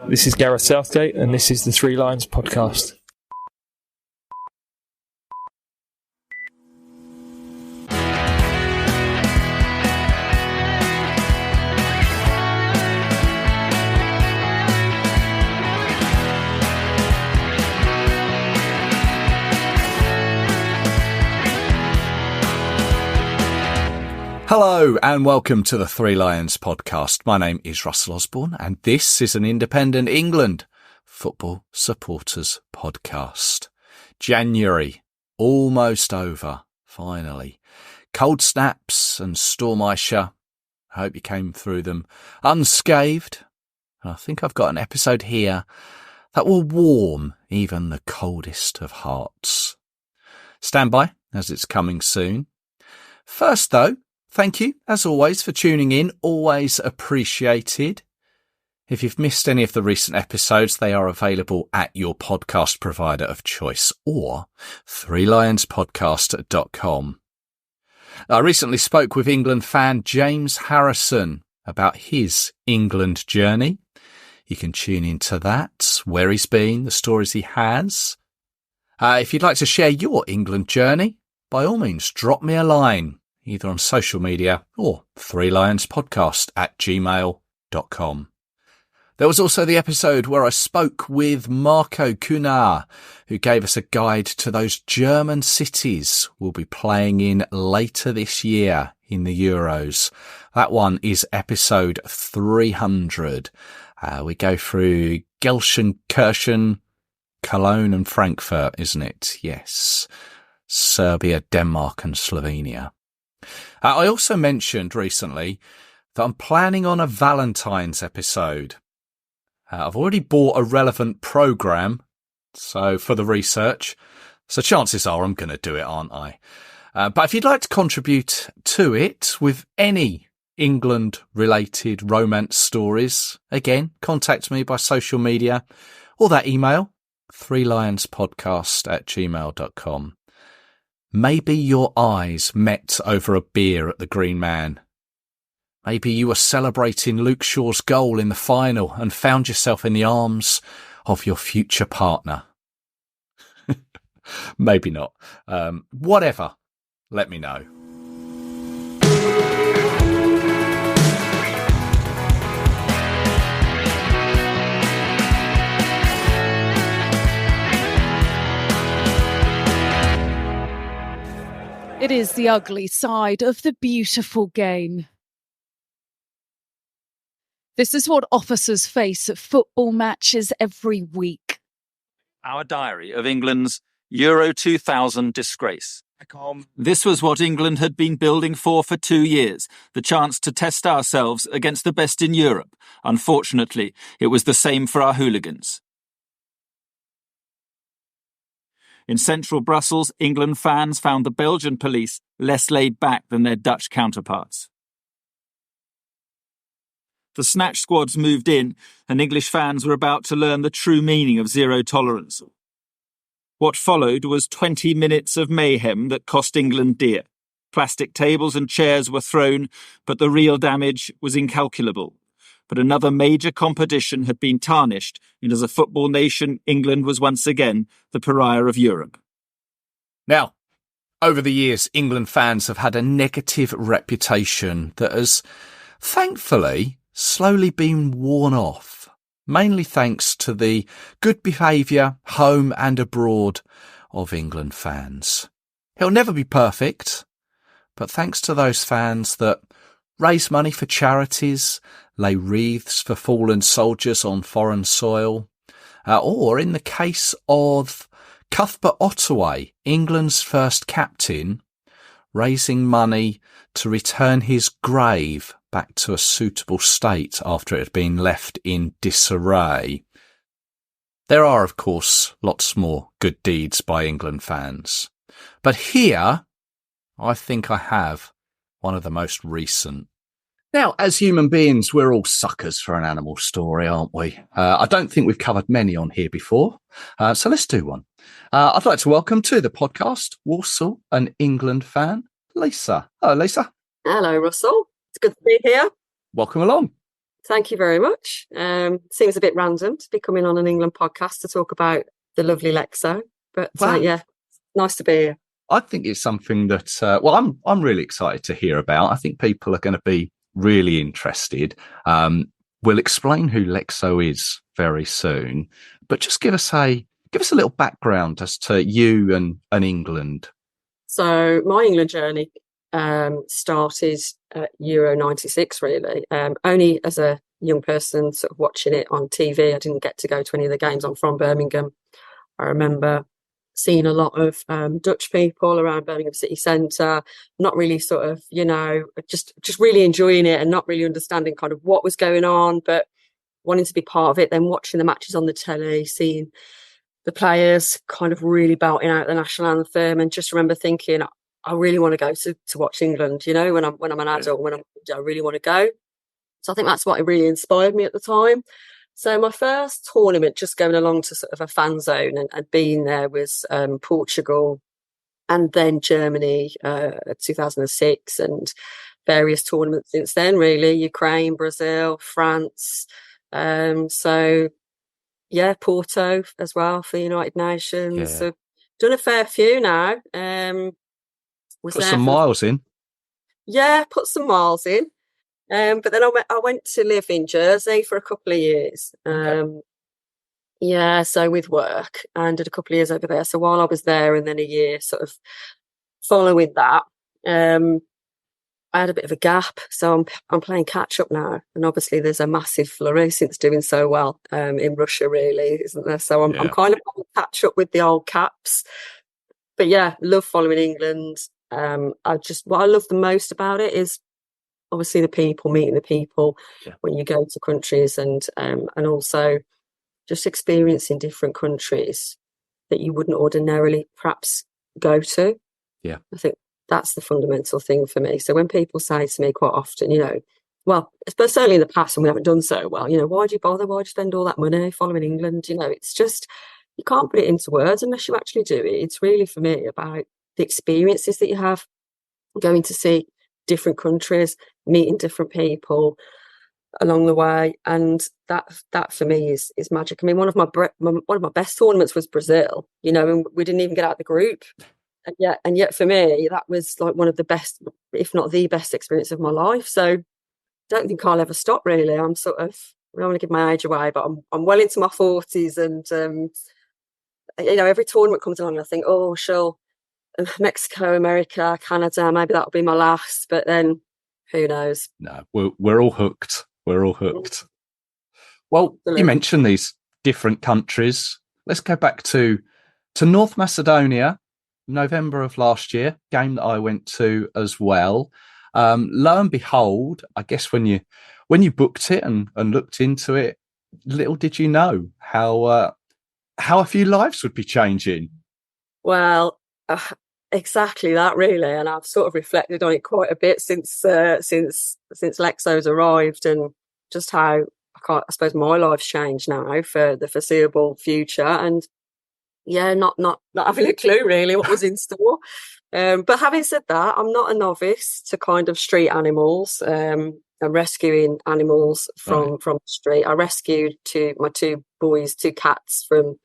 This is Gareth Southgate, and this is the Three Lions podcast. Hello and welcome to the Three Lions podcast. My name is Russell Osborne and this is an Independent England football supporters podcast. January, almost over, finally. Cold snaps and Stormischer. I hope you came through them unscathed. And I think I've got an episode here that will warm even the coldest of hearts. Stand by as it's coming soon. First though, thank you, as always, for tuning in. Always appreciated. If you've missed any of the recent episodes, they are available at your podcast provider of choice or threelionspodcast.com. I recently spoke with England fan James Harrison about his England journey. You can tune into that, where he's been, the stories he has. If you'd like to share your England journey, by all means, drop me a line, either on social media or threelionspodcast@gmail.com. There was also the episode where I spoke with Marco Cunar, who gave us a guide to those German cities we'll be playing in later this year in the Euros. That one is episode 300. We go through Gelsenkirchen, Cologne and Frankfurt, isn't it? Yes. Serbia, Denmark and Slovenia. I also mentioned recently that I'm planning on a Valentine's episode. I've already bought a relevant programme, so for the research, so chances are I'm going to do it, aren't I? But if you'd like to contribute to it with any England-related romance stories, again, contact me by social media or that email, threelionspodcast@gmail.com. Maybe your eyes met over a beer at the Green Man. Maybe you were celebrating Luke Shaw's goal in the final and found yourself in the arms of your future partner. Maybe not. Whatever. Let me know. It is the ugly side of the beautiful game. This is what officers face at football matches every week. Our diary of England's Euro 2000 disgrace. This was what England had been building for 2 years, the chance to test ourselves against the best in Europe. Unfortunately, it was the same for our hooligans. In central Brussels, England fans found the Belgian police less laid back than their Dutch counterparts. The snatch squads moved in, and English fans were about to learn the true meaning of zero tolerance. What followed was 20 minutes of mayhem that cost England dear. Plastic tables and chairs were thrown, but the real damage was incalculable. But another major competition had been tarnished, and as a football nation, England was once again the pariah of Europe. Now, over the years, England fans have had a negative reputation that has, thankfully, slowly been worn off, mainly thanks to the good behaviour, home and abroad, of England fans. It'll never be perfect, but thanks to those fans that raise money for charities, lay wreaths for fallen soldiers on foreign soil, or in the case of Cuthbert Ottaway, England's first captain, raising money to return his grave back to a suitable state after it had been left in disarray. There are, of course, lots more good deeds by England fans. But here, I think I have one of the most recent. Now, as human beings, we're all suckers for an animal story, aren't we? I don't think we've covered many on here before, so let's do one. I'd like to welcome to the podcast, Warsaw, an England fan, Lisa. Hello, Lisa. Hello, Russell. It's good to be here. Welcome along. Thank you very much. Seems a bit random to be coming on an England podcast to talk about the lovely Lexo, but Wow. yeah, nice to be here. I think it's something that, I'm really excited to hear about. I think people are going to be really interested. We'll explain who Lexo is very soon, but just give us a little background as to you and England. So my England journey started at Euro 96, really. Only as a young person sort of watching it on TV. I didn't get to go to any of the games. I'm from Birmingham. I remember seeing a lot of Dutch people around Birmingham city centre, not really sort of, just really enjoying it and not really understanding kind of what was going on, but wanting to be part of it, then watching the matches on the telly, seeing the players kind of really belting out the national anthem, and just remember thinking, I really want to go to watch England, when I'm an adult, I really want to go. So I think that's what really inspired me at the time. So my first tournament, just going along to sort of a fan zone and being there, was Portugal, and then Germany, 2006, and various tournaments since then, really. Ukraine, Brazil, France. So yeah, Porto as well for the United Nations. Yeah. So done a fair few now. Put some miles in. Yeah, put some miles in. But then I went to live in Jersey for a couple of years. Okay. Yeah, so with work, and did a couple of years over there. So while I was there, and then a year sort of following that, I had a bit of a gap. So I'm playing catch up now, and obviously there's a massive flurry since doing so well in Russia, really, isn't there? So I'm kind of playing catch up with the old caps. But yeah, love following England. What I love the most about it is obviously the people, meeting the people when you go to countries, and also just experiencing different countries that you wouldn't ordinarily perhaps go to. Yeah. I think that's the fundamental thing for me. So when people say to me quite often, but certainly in the past when we haven't done so well, why do you bother? Why do you spend all that money following England? It's just, you can't put it into words unless you actually do it. It's really, for me, about the experiences that you have, going to see different countries, meeting different people along the way, and that for me is magic. I mean, one of my best tournaments was Brazil, and we didn't even get out of the group, and yet for me that was like one of the best, if not the best, experience of my life. So don't think I'll ever stop, really. I'm sort of, I don't want to give my age away, but I'm well into my 40s, and every tournament comes along and I think, oh, sure, Mexico, America, Canada, maybe that'll be my last, but then who knows? No, we're all hooked. We're all hooked. Well, you mentioned these different countries. Let's go back to North Macedonia, November of last year, game that I went to as well. Lo and behold, I guess when you booked it and looked into it, little did you know how a few lives would be changing. Well, exactly that, really, and I've sort of reflected on it quite a bit since Lexo's arrived, and just how I suppose my life's changed now for the foreseeable future, and yeah, not having a clue really what was in store. But having said that, I'm not a novice to kind of street animals and rescuing animals from the street. I rescued my two boys, two cats from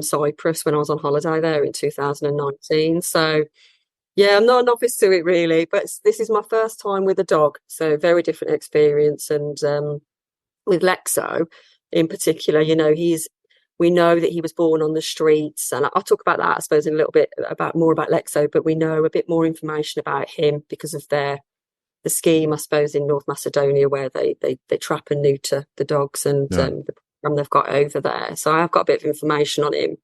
Cyprus when I was on holiday there in 2019. So yeah, I'm not a novice to it really, but this is my first time with a dog, so very different experience. And with Lexo in particular, we know that he was born on the streets, and I'll talk about that, I suppose, in a little bit more about Lexo, but we know a bit more information about him because of the scheme, I suppose, in North Macedonia, where they trap and neuter the dogs, and the program they've got over there. So I've got a bit of information on him,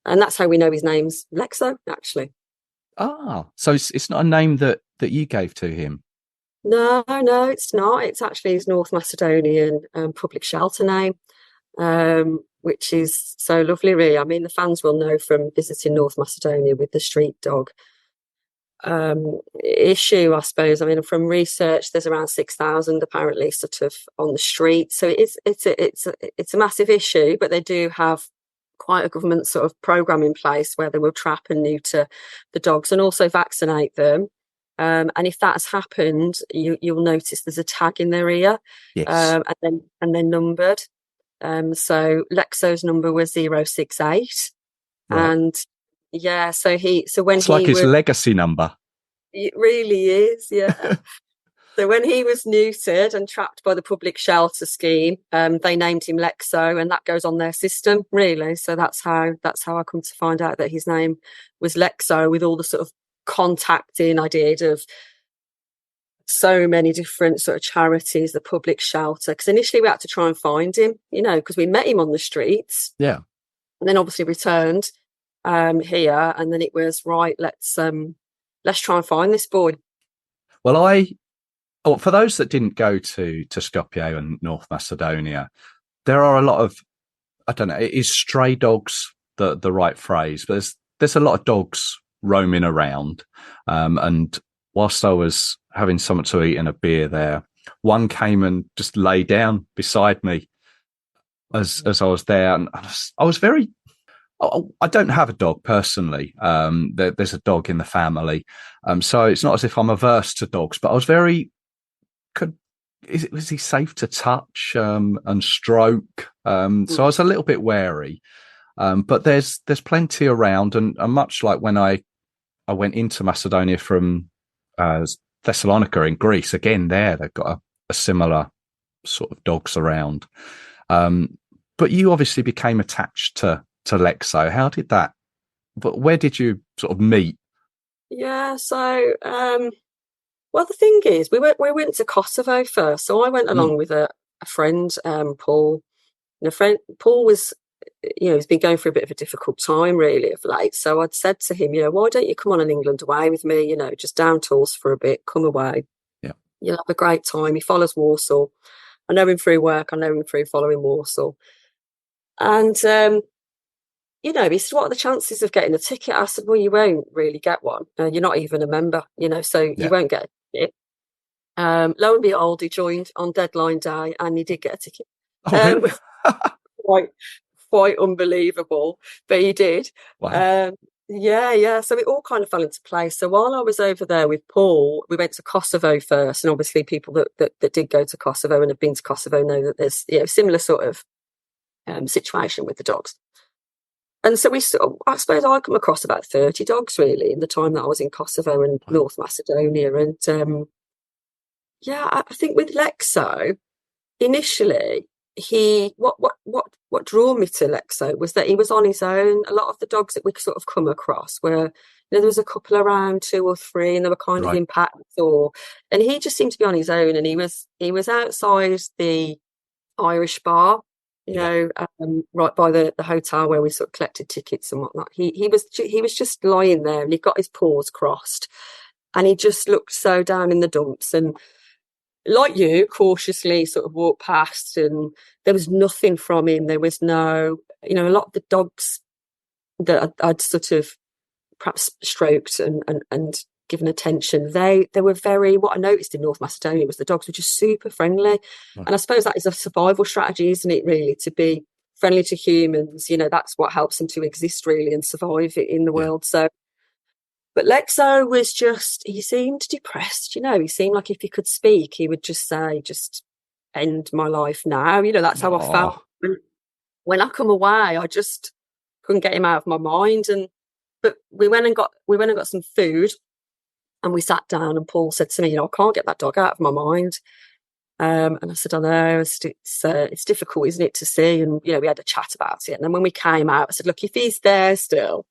and that's how we know his name's Lexo, actually. Ah, so it's not a name that you gave to him? No, it's not. It's actually his North Macedonian public shelter name, which is so lovely, really. I mean, the fans will know from visiting North Macedonia with the street dog issue, I suppose. I mean, from research, there's around 6,000 apparently sort of on the street. So it's a massive issue, but they do have quite a government sort of program in place where they will trap and neuter the dogs and also vaccinate them. And if that has happened, you'll notice there's a tag in their ear, Yes. and then numbered. So Lexo's number was 068, Right. and yeah, so when It's like he his was, legacy number. it really is, yeah. So when he was neutered and trapped by the public shelter scheme, they named him Lexo, and that goes on their system, really. So that's how I come to find out that his name was Lexo, with all the sort of contacting I did of so many different sort of charities, the public shelter. Because initially we had to try and find him, because we met him on the streets, Yeah. and then obviously returned here, and then it was right. Let's try and find this boy. Well, for those that didn't go to Skopje and North Macedonia, there are a lot of, I don't know, is stray dogs the right phrase? But there's a lot of dogs roaming around. And whilst I was having something to eat and a beer there, one came and just lay down beside me as I was there. And I was very, I don't have a dog personally. There's a dog in the family. So it's not as if I'm averse to dogs, but I was very, was he safe to touch and stroke? So I was a little bit wary. But there's plenty around, and much like when I went into Macedonia from Thessalonica in Greece, again they've got a similar sort of dogs around. But you obviously became attached to Lexo. How did that? But where did you sort of meet? Yeah, so well, the thing is, we went to Kosovo first. So I went along with a friend, Paul. And Paul was, he's been going through a bit of a difficult time really of late. So I'd said to him, why don't you come on an England away with me? Just down tools for a bit, come away. Yeah, you'll have a great time. He follows Warsaw. I know him through work. I know him through following Warsaw. And he said, what are the chances of getting a ticket? I said, well, you won't really get one. You're not even a member, so you won't get a ticket. Lo and behold, he joined on deadline day and he did get a ticket. Oh, really? quite unbelievable, but he did. Wow. Yeah. So it all kind of fell into place. So while I was over there with Paul, we went to Kosovo first, and obviously people that did go to Kosovo and have been to Kosovo know that there's similar sort of situation with the dogs. And so I suppose I come across about 30 dogs really in the time that I was in Kosovo and North Macedonia. And I think with Lexo, initially, what drew me to Lexo was that he was on his own. A lot of the dogs that we sort of come across were, there was a couple around, 2 or 3, and they were kind of in packs, and he just seemed to be on his own. And he was outside the Irish bar, right by the hotel where we sort of collected tickets and whatnot. He was just lying there, and he got his paws crossed, and he just looked so down in the dumps, and like you, cautiously sort of walked past, and there was nothing from him. There was no, a lot of the dogs that I'd sort of perhaps stroked and given attention, they were very, what I noticed in North Macedonia was the dogs were just super friendly. Right. And I suppose that is a survival strategy, isn't it, really, to be friendly to humans? That's what helps them to exist, really, and survive in the world. So, but Lexo was he seemed depressed, he seemed like if he could speak, he would just say, just end my life now. That's how I felt. When I come away, I just couldn't get him out of my mind. But we went and got some food, and we sat down, and Paul said to me, I can't get that dog out of my mind. And I said, I know, it's difficult, isn't it, to see? And, we had a chat about it. And then when we came out, I said, look, if he's there still,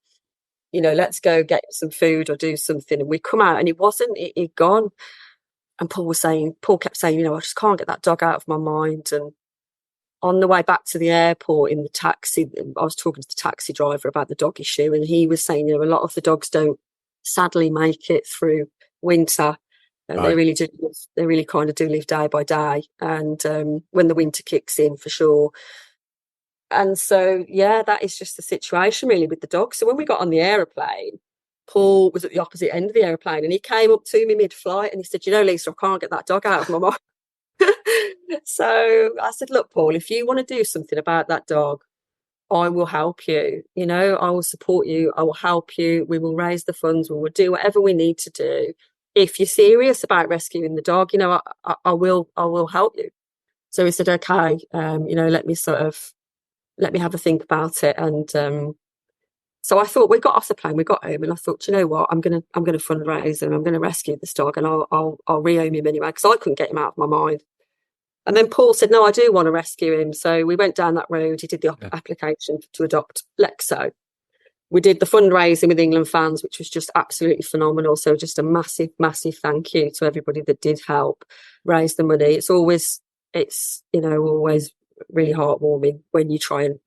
let's go get some food or do something. And we come out, and he wasn't, he'd gone. And Paul kept saying, I just can't get that dog out of my mind. And on the way back to the airport in the taxi, I was talking to the taxi driver about the dog issue, and he was saying, a lot of the dogs don't sadly make it through winter. They really do. They really kind of do live day by day, and when the winter kicks in, for sure. And so, that is just the situation really with the dogs. So when we got on the aeroplane, Paul was at the opposite end of the aeroplane, and he came up to me mid-flight and he said, Lisa, I can't get that dog out of my mind. So I said, look, Paul, if you want to do something about that dog, I will help you. I will support you. I will help you. We will raise the funds. We will do whatever we need to do. if you're serious about rescuing the dog, you know, I will help you. So he said, okay, you know, let me have a think about it. And so I thought, we got off the plane, we got home, and I thought, you know what, I'm gonna fundraise and I'm gonna rescue this dog, and I'll rehome him anyway, because I couldn't get him out of my mind. And then Paul said, no, I do want to rescue him. So we went down that road. He did the application to adopt Lexo. We did the fundraising with England Fans, which was just absolutely phenomenal. So just a massive, massive thank you to everybody that did help raise the money. It's you know, always really heartwarming when you try and,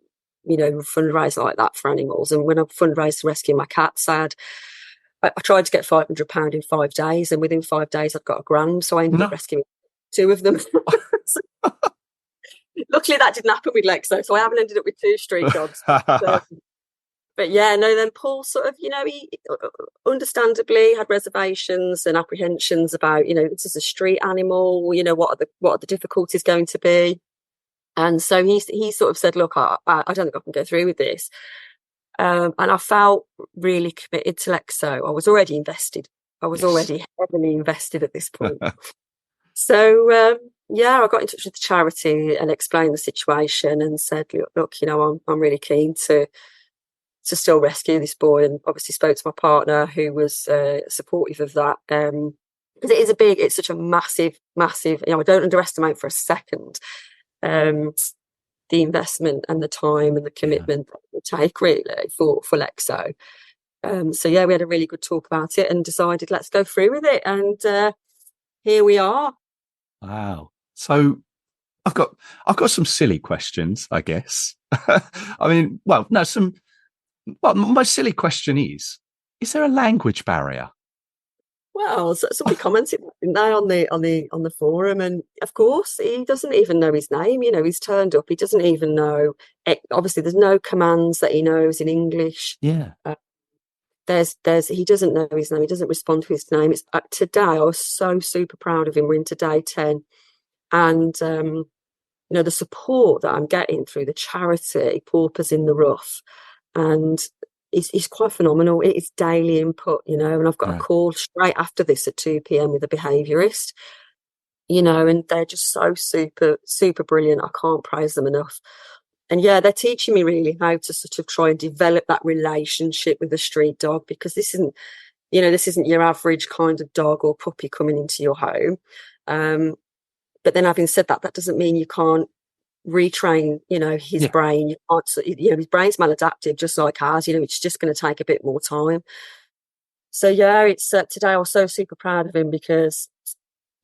you know, fundraise like that for animals. And when I fundraised to rescue my cats, I tried to get £500 in 5 days, and within 5 days I'd got £1,000. So I ended up rescuing 2 of them. Luckily that didn't happen with Lexo, so I haven't ended up with 2 street dogs. But yeah, no, then Paul sort of, you know, he understandably had reservations and apprehensions about, you know, this is a street animal, you know, what are the difficulties going to be? And so he sort of said, look, I don't think I can go through with this. And I felt really committed to Lexo. I was already invested. I was already heavily invested at this point. So, I got in touch with the charity and explained the situation and said, look, you know, I'm really keen to still rescue this boy, and obviously spoke to my partner, who was supportive of that. Because it's such a massive, massive, you know, I don't underestimate for a second the investment and the time and the commitment that it would take really for Lexo. So yeah, we had a really good talk about it and decided let's go through with it, and here we are. Wow. So I've got some silly questions, I guess. I mean, my silly question is there a language barrier? Well, somebody commented, didn't they, on the forum, and of course he doesn't even know his name. You know, he's turned up. He doesn't even know. Obviously, there's no commands that he knows in English. Yeah. He doesn't know his name. He doesn't respond to his name. It's today. I was so super proud of him. We're into day 10, and you know, the support that I'm getting through the charity Paupers in the Rough, and it's quite phenomenal. It is daily input, you know, and I've got a call straight after this at 2 p.m. with a behaviourist, you know, and they're just so super, super brilliant. I can't praise them enough. And yeah, they're teaching me really how to sort of try and develop that relationship with the street dog, because this isn't your average kind of dog or puppy coming into your home. But then having said that, that doesn't mean you can't retrain, you know, his brain. You can't, you know, his brain's maladaptive just like ours, you know, it's just going to take a bit more time. So yeah, it's today I was so super proud of him because,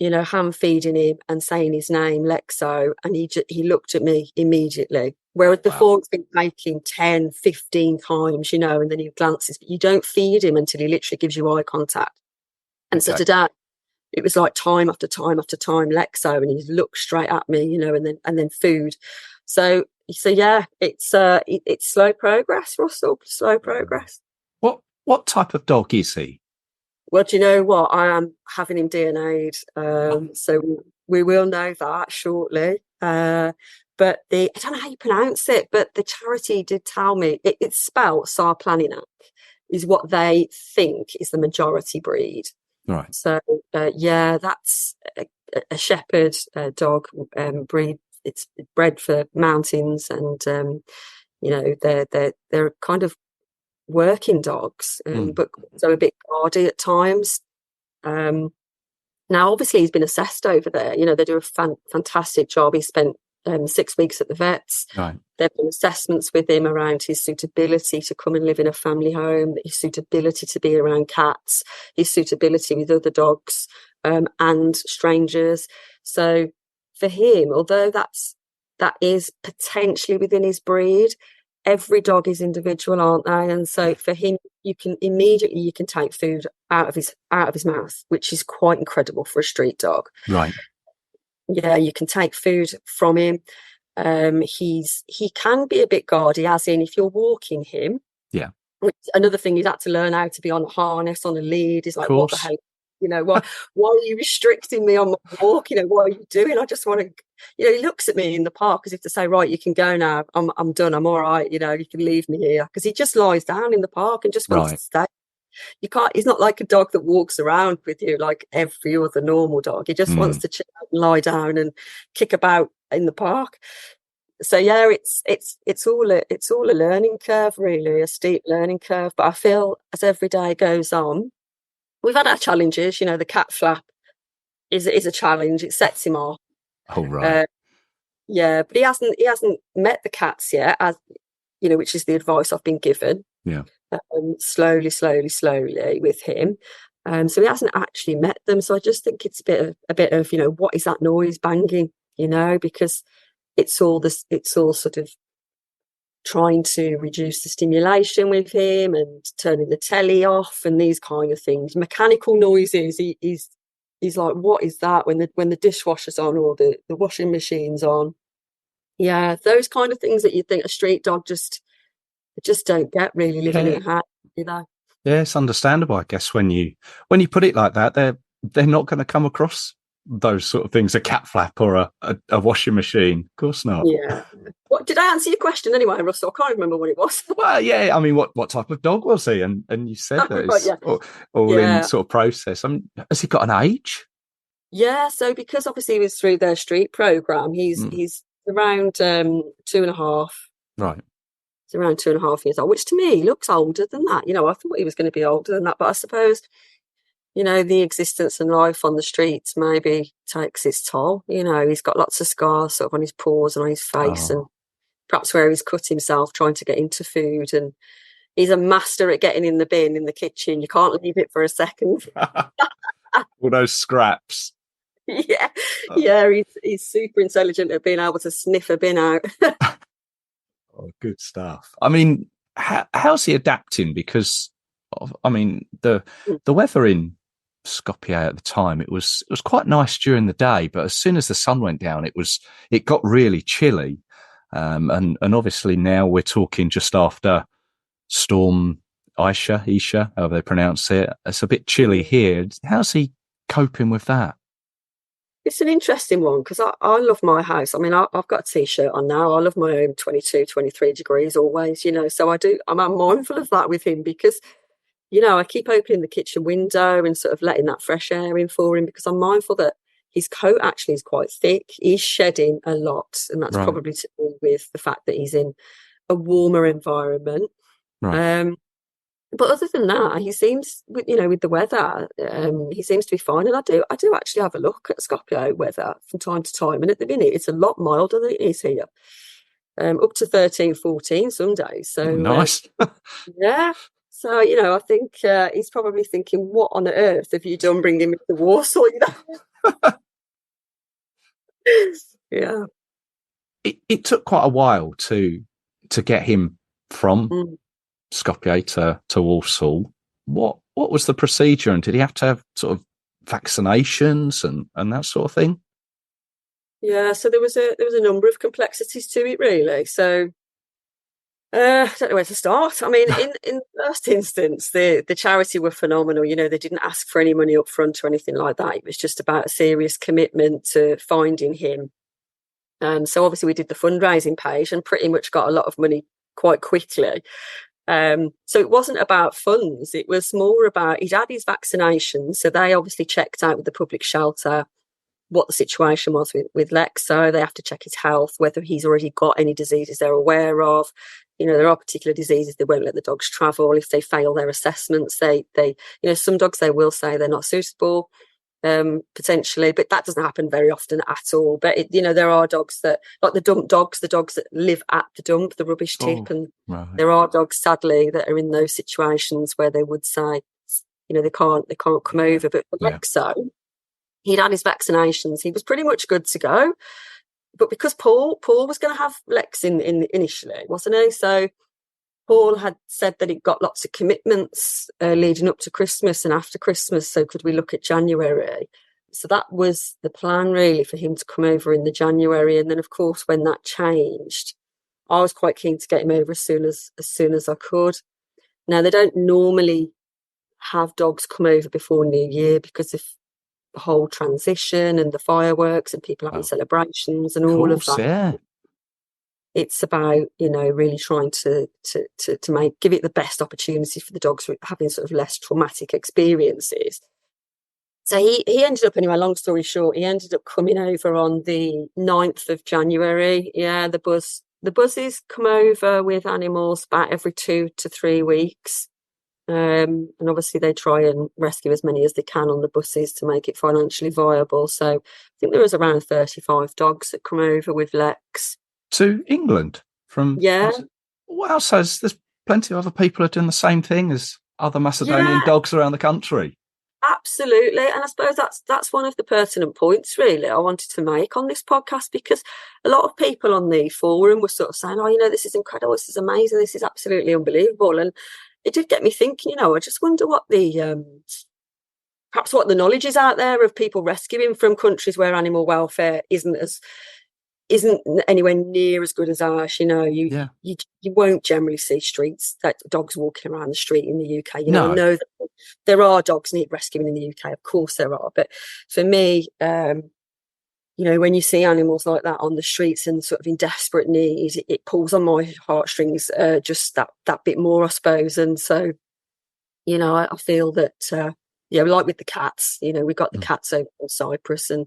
you know, hand feeding him and saying his name, Lexo, and he looked at me immediately. Whereas before it's been taking 10, 15 times, you know, and then he glances, but you don't feed him until he literally gives you eye contact. And so today it was like time after time after time, Lexo, and he looked straight at me, you know, and then food. So yeah, it's slow progress, Russell, slow progress. What type of dog is he? Well, do you know what? I am having him DNA'd, so we will know that shortly. But I don't know how you pronounce it, but the charity did tell me it's spelled Sarplaninac is what they think is the majority breed. Right. So that's a shepherd dog breed. It's bred for mountains, and you know, they're kind of working dogs, but so a bit guardy at times. Now, obviously, he's been assessed over there. You know, they do a fantastic job. He spent 6 weeks at the vets. Right. There have been assessments with him around his suitability to come and live in a family home, his suitability to be around cats, his suitability with other dogs and strangers. So for him, although that is potentially within his breed, every dog is individual, aren't they? And so for him, you can take food out of his mouth, which is quite incredible for a street dog. Right. Yeah, you can take food from him. He can be a bit guardy, as in if you're walking him. Yeah. Which another thing, he's had to learn how to be on a harness, on a lead. He's like, what the hell? You know, why are you restricting me on my walk? You know, what are you doing? I just want to, you know, he looks at me in the park as if to say, right, you can go now. I'm done. I'm all right. You know, you can leave me here. Because he just lies down in the park and just wants to stay. you can't. He's not like a dog that walks around with you like every other normal dog. He just wants to chill out and lie down and kick about in the park. So yeah, it's all a learning curve, really, a steep learning curve. But I feel as every day goes on, we've had our challenges. The cat flap is a challenge. It sets him off. Oh right. Yeah, but he hasn't met the cats yet, as which is the advice I've been given. Yeah. Slowly with him. So he hasn't actually met them. So I just think it's a bit of what is that noise banging? Because it's all sort of trying to reduce the stimulation with him and turning the telly off and these kind of things. Mechanical noises. He's like, what is that when the dishwasher's on or the washing machine's on? Yeah, those kind of things that you think a street dog just don't get really living in a house, Yeah, it's understandable, I guess, when you put it like that, they're not going to come across those sort of things, a cat flap or a washing machine. Of course not. Yeah. What did I answer your question anyway, Russell? I can't remember what it was. Well, yeah, I mean, what type of dog was he? And you said that it's all in sort of process. Has he got an age? Yeah, so because obviously he was through their street programme, he's around 2.5. Right. He's around 2.5 years old, which to me looks older than that. I thought he was going to be older than that, but I suppose, the existence and life on the streets maybe takes its toll. He's got lots of scars sort of on his paws and on his face, and perhaps where he's cut himself trying to get into food. And he's a master at getting in the bin in the kitchen. You can't leave it for a second. All those scraps. Yeah, he's super intelligent at being able to sniff a bin out. Oh, good stuff. I mean, how's he adapting? Because, the weather in Skopje at the time, it was quite nice during the day, but as soon as the sun went down, it got really chilly. And obviously now we're talking just after Storm Isha, however they pronounce it. It's a bit chilly here. How's he coping with that? It's an interesting one because I love my house. I mean, I've got a T-shirt on now. I love my home 22, 23 degrees always, so I'm mindful of that with him because, I keep opening the kitchen window and sort of letting that fresh air in for him because I'm mindful that his coat actually is quite thick. He's shedding a lot, and that's probably to do with the fact that he's in a warmer environment. Right. But other than that, he seems, with the weather, he seems to be fine. And I do actually have a look at Skopje weather from time to time. And at the minute, it's a lot milder than it is here, up to 13, 14 some days. So nice. Yeah. So, I think he's probably thinking, what on earth have you done bringing me to Warsaw? Yeah. It took quite a while to get him from Skopje to Warsaw. What was the procedure, and did he have to have sort of vaccinations and that sort of thing? Yeah, so there was a number of complexities to it, really. So I don't know where to start. I mean, in the first instance, the charity were phenomenal. They didn't ask for any money up front or anything like that. It was just about a serious commitment to finding him. So obviously we did the fundraising page and pretty much got a lot of money quite quickly. So it wasn't about funds. It was more about he'd had his vaccinations. So they obviously checked out with the public shelter what the situation was with Lexo. They have to check his health, whether he's already got any diseases they're aware of. There are particular diseases they won't let the dogs travel. If they fail their assessments, they some dogs they will say they're not suitable, potentially, but that doesn't happen very often at all. But there are dogs that, like the dump dogs, the dogs that live at the dump, the rubbish tip, and there are dogs, sadly, that are in those situations where they would say, they can't come over. But for Lexo, he'd had his vaccinations. He was pretty much good to go. But because Paul was going to have Lex in initially, wasn't he? So Paul had said that he'd got lots of commitments leading up to Christmas and after Christmas. So could we look at January? So that was the plan, really, for him to come over in the January. And then, of course, when that changed, I was quite keen to get him over as soon as I could. Now, they don't normally have dogs come over before New Year because of the whole transition and the fireworks and people having celebrations and all of that. it's about, really trying to give it the best opportunity for the dogs having sort of less traumatic experiences. So he ended up, anyway, long story short, he ended up coming over on the 9th of January. Yeah, the buzzes come over with animals about every 2 to 3 weeks. And obviously they try and rescue as many as they can on the buses to make it financially viable. So I think there was around 35 dogs that come over with Lex. To England from... Yeah. Wow, so there's plenty of other people are doing the same thing as other Macedonian dogs around the country. Absolutely. And I suppose that's one of the pertinent points, really, I wanted to make on this podcast, because a lot of people on the forum were sort of saying, this is incredible, this is amazing, this is absolutely unbelievable. And it did get me thinking, I just wonder what perhaps what the knowledge is out there of people rescuing from countries where animal welfare isn't anywhere near as good as ours. You won't generally see dogs walking around the street in the UK. I know that there are dogs need rescuing in the UK, of course there are, but for me, when you see animals like that on the streets and sort of in desperate need, it pulls on my heartstrings just that bit more, I suppose. And so, I feel that like with the cats, we've got the cats over in Cyprus, and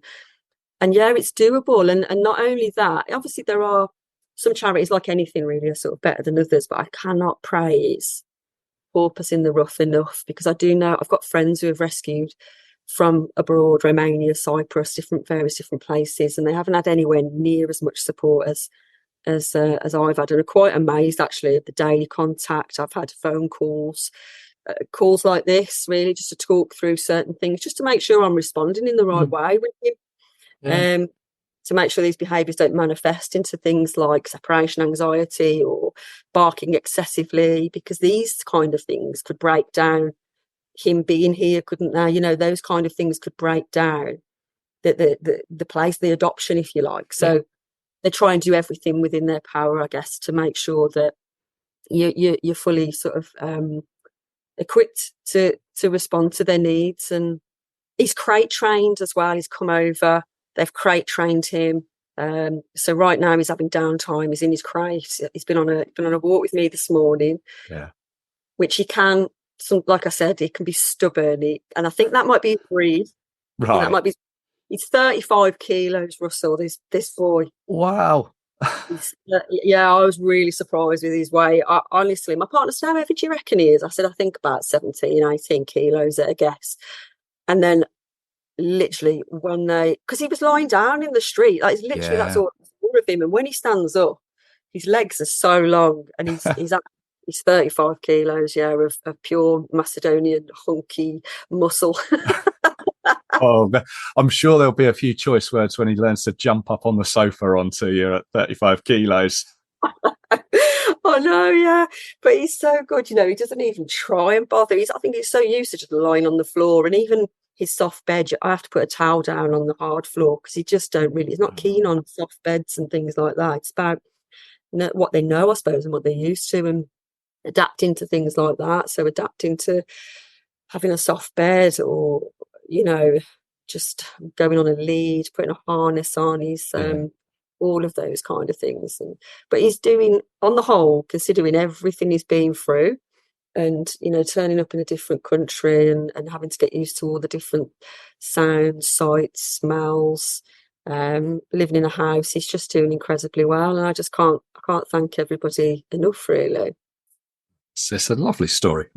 it's doable. And not only that, obviously there are some charities, like anything really, are sort of better than others, but I cannot praise Porpoise in the Rough enough, because I do know I've got friends who have rescued from abroad, Romania, Cyprus, various different places, and they haven't had anywhere near as much support as I've had. And I'm quite amazed actually at the daily contact. I've had phone calls like this, really, just to talk through certain things, just to make sure I'm responding in the right way with him. Yeah. To make sure these behaviours don't manifest into things like separation anxiety or barking excessively, because these kind of things could break down him being here, couldn't they? Those kind of things could break down the place, the adoption, if you like. So they try and do everything within their power, I guess, to make sure that you're fully sort of equipped to respond to their needs. And he's crate trained as well. He's come over. They've crate trained him. So right now he's having downtime. He's in his crate. He's been on a walk with me this morning. Yeah. Which he can. Like I said, he can be stubborn, and I think that might be his breed. Right. That might be. He's 35 kilos, Russell. This boy. Wow. I was really surprised with his weight. Honestly, my partner said, "How heavy do you reckon he is?" I said, "I think about 17, 18 kilos at a guess." And then, literally, because he was lying down in the street, like literally that's all of him. And when he stands up, his legs are so long, and he's 35 kilos, of pure Macedonian hunky muscle. Oh, I'm sure there'll be a few choice words when he learns to jump up on the sofa onto you at 35 kilos. Oh no, yeah. But he's so good, he doesn't even try and bother. I think he's so used to just lying on the floor, and even his soft bed, I have to put a towel down on the hard floor, because he's not keen on soft beds and things like that. It's about what they know, I suppose, and what they're used to, and adapting to things like that. So adapting to having a soft bed, or just going on a lead, putting a harness on. He's all of those kind of things. But he's doing, on the whole, considering everything he's been through, and turning up in a different country and having to get used to all the different sounds, sights, smells, living in a house, he's just doing incredibly well. And I can't thank everybody enough, really. It's a lovely story.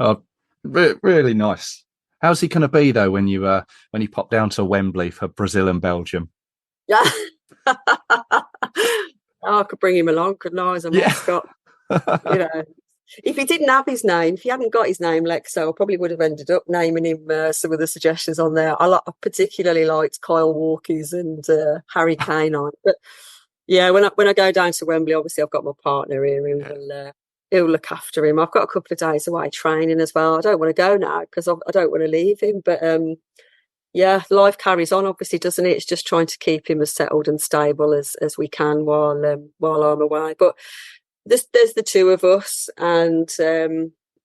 Really nice. How's he going to be though when you pop down to Wembley for Brazil and Belgium? Yeah, I could bring him along, couldn't I, as a mascot? If he didn't have his name, if he hadn't got his name, Lexo, I probably would have ended up naming him some of the suggestions on there. I particularly liked Kyle Walker's and Harry Kane on. But yeah, when I go down to Wembley, obviously I've got my partner here who will. He'll look after him. I've got a couple of days away training as well. I don't want to go now because I don't want to leave him. But life carries on, obviously, doesn't it? It's just trying to keep him as settled and stable as we can while I'm away. But there's the two of us, and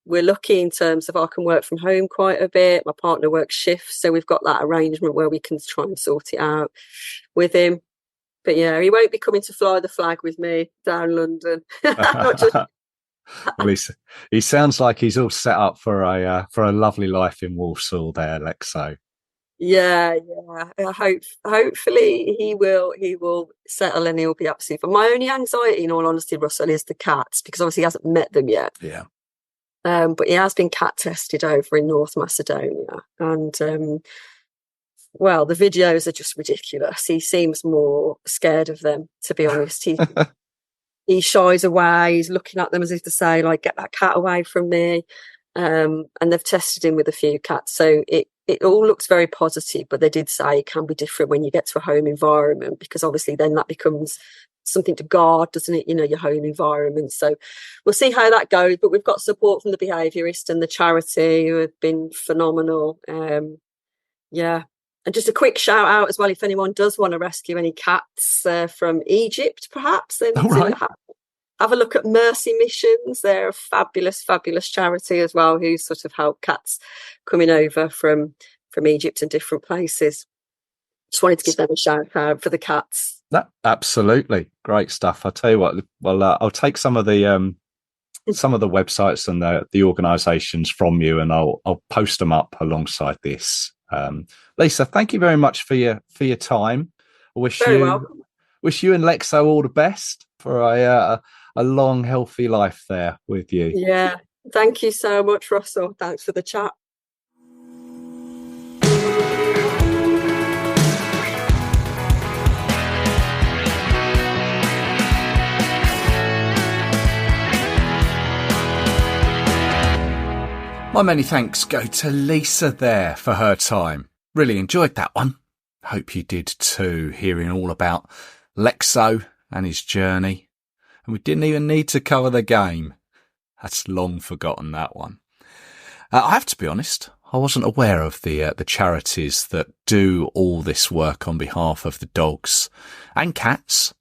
we're lucky in terms of I can work from home quite a bit. My partner works shifts, so we've got that arrangement where we can try and sort it out with him. But yeah, he won't be coming to fly the flag with me down London. Not just... Well, he sounds like he's all set up for a lovely life in Walsall there, Lexo. Yeah. Hopefully he will settle and he'll be absolutely fine. My only anxiety, in all honesty, Russell, is the cats, because obviously he hasn't met them yet. Yeah. But he has been cat tested over in North Macedonia, and well, the videos are just ridiculous. He seems more scared of them, to be honest. He shies away. He's looking at them as if to say, like, get that cat away from me. And they've tested him with a few cats. So it all looks very positive, but they did say it can be different when you get to a home environment, because obviously then that becomes something to guard, doesn't it? You know, your home environment. So we'll see how that goes. But we've got support from the behaviourist and the charity, who have been phenomenal. Yeah. And just a quick shout out as well, if anyone does want to rescue any cats from Egypt, perhaps, then have a look at Mercy Missions. They're a fabulous, fabulous charity as well, who sort of help cats coming over from Egypt and different places. Just wanted to give them a shout out for the cats. Absolutely. Great stuff. I'll tell you what, well, I'll take some of the websites and the organisations from you, and I'll post them up alongside this. Lisa, thank you very much for your time. I wish you and Lexo all the best for a long, healthy life there with you. Yeah, thank you so much, Russell. Thanks for the chat. My many thanks go to Lisa there for her time. Really enjoyed that one. Hope you did too, hearing all about Lexo and his journey. And we didn't even need to cover the game. That's long forgotten, that one. I have to be honest, I wasn't aware of the charities that do all this work on behalf of the dogs and cats.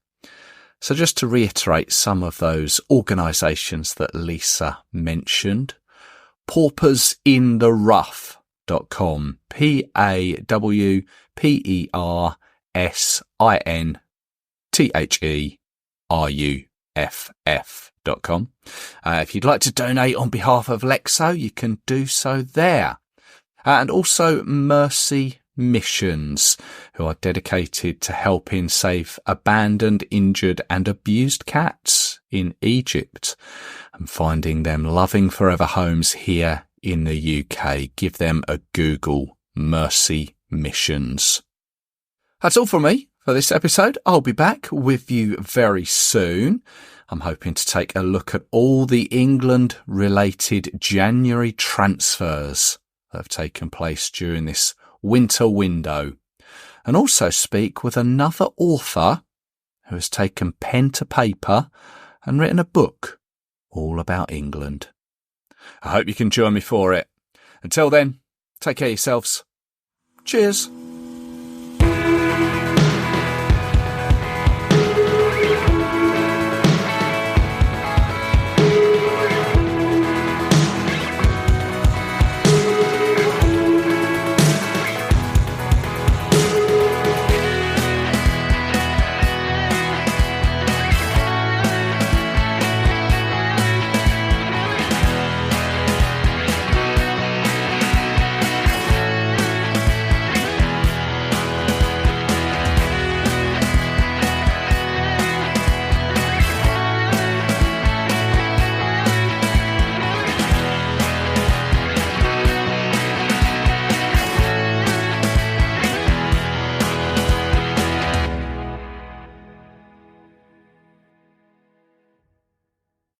So just to reiterate some of those organisations that Lisa mentioned: paupersintherough.com, PAWPERSINTHERUFF.com. If you'd like to donate on behalf of Lexo, you can do so there. And also Mercy Missions, who are dedicated to helping save abandoned, injured and abused cats in Egypt and finding them loving forever homes here in the UK. Give them a Google, Mercy Missions. That's all from me for this episode. I'll be back with you very soon. I'm hoping to take a look at all the England-related January transfers that have taken place during this winter window, and also speak with another author who has taken pen to paper and written a book all about England. I hope you can join me for it. Until then, take care of yourselves. Cheers.